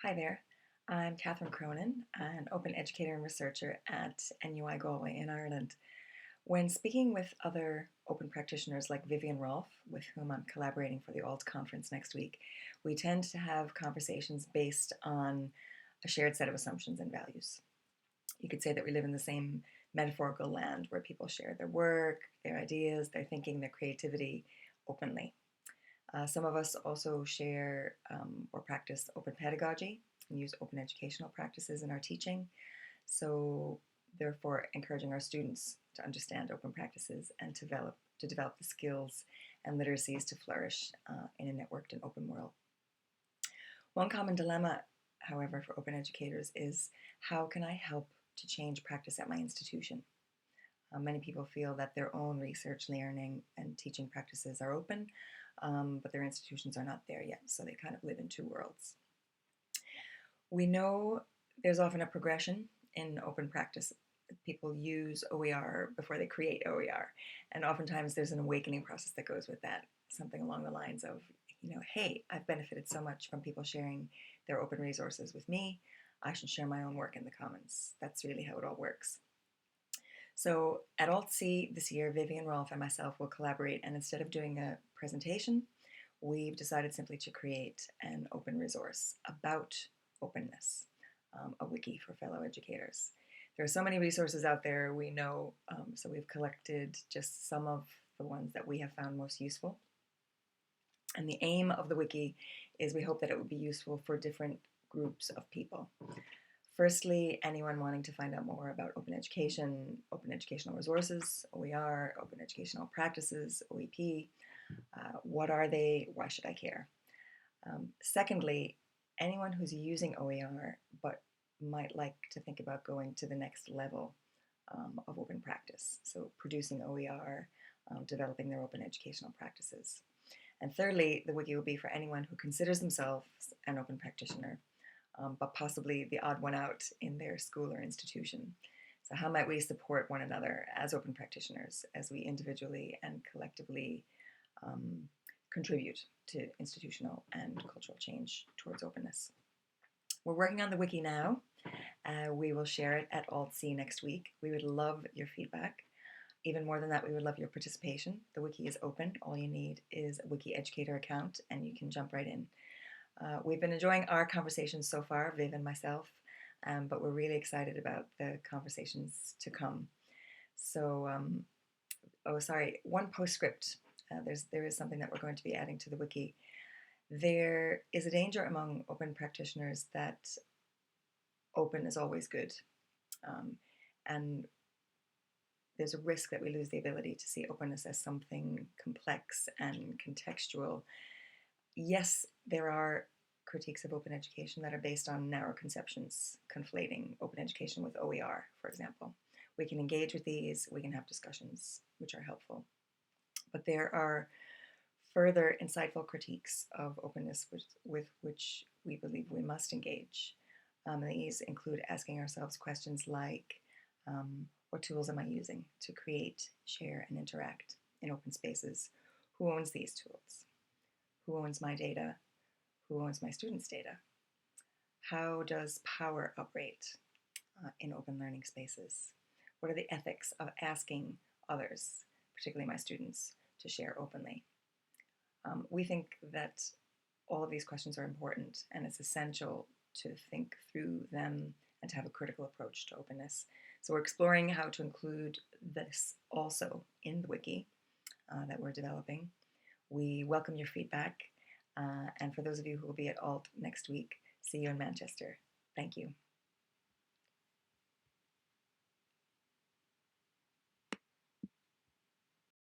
Hi there, I'm Catherine Cronin, an open educator and researcher at NUI Galway in Ireland. When speaking with other open practitioners like Viv Rolfe, with whom I'm collaborating for the ALT conference next week, we tend to have conversations based on a shared set of assumptions and values. You could say that we live in the same metaphorical land where people share their work, their ideas, their thinking, their creativity openly. Some of us also share or practice open pedagogy and use open educational practices in our teaching. So, therefore, encouraging our students to understand open practices and to develop the skills and literacies to flourish in a networked and open world. One common dilemma, however, for open educators is how can I help to change practice at my institution? Many people feel that their own research, learning, and teaching practices are open, but their institutions are not there yet, so they kind of live in two worlds. We know there's often a progression in open practice. People use OER before they create OER, and oftentimes there's an awakening process that goes with that, something along the lines of, hey, I've benefited so much from people sharing their open resources with me, I should share my own work in the commons. That's really how it all works. So at altc this year, Vivian Rolfe and myself will collaborate, and instead of doing a presentation, we've decided simply to create an open resource about openness, a wiki for fellow educators. There are so many resources out there, we know, so we've collected just some of the ones that we have found most useful. And the aim of the wiki is we hope that it would be useful for different groups of people. Firstly, anyone wanting to find out more about open education, open educational resources, OER, open educational practices, OEP. What are they? Why should I care? Secondly, anyone who's using OER but might like to think about going to the next level of open practice. So producing OER, developing their open educational practices. And thirdly, the wiki will be for anyone who considers themselves an open practitioner, but possibly the odd one out in their school or institution. So how might we support one another as open practitioners as we individually and collectively contribute to institutional and cultural change towards openness? We're working on the wiki now. We will share it at altc next week. We would love your feedback. Even more than that, we would love your participation. The wiki is open. All you need is a Wiki Educator account and you can jump right in. We've been enjoying our conversations so far, Viv and myself, but we're really excited about the conversations to come. So, one postscript. There is something that we're going to be adding to the wiki. There is a danger among open practitioners that open is always good. And there's a risk that we lose the ability to see openness as something complex and contextual. Yes, there are critiques of open education that are based on narrow conceptions, conflating open education with OER, for example. We can engage with these, we can have discussions which are helpful. But there are further insightful critiques of openness with which we believe we must engage. These include asking ourselves questions like, what tools am I using to create, share, and interact in open spaces? Who owns these tools? Who owns my data? Who owns my students' data? How does power operate in open learning spaces? What are the ethics of asking others, particularly my students, to share openly? We think that all of these questions are important, and it's essential to think through them and to have a critical approach to openness. So we're exploring how to include this also in the wiki that we're developing. We welcome your feedback. And for those of you who will be at ALT next week, see you in Manchester. Thank you.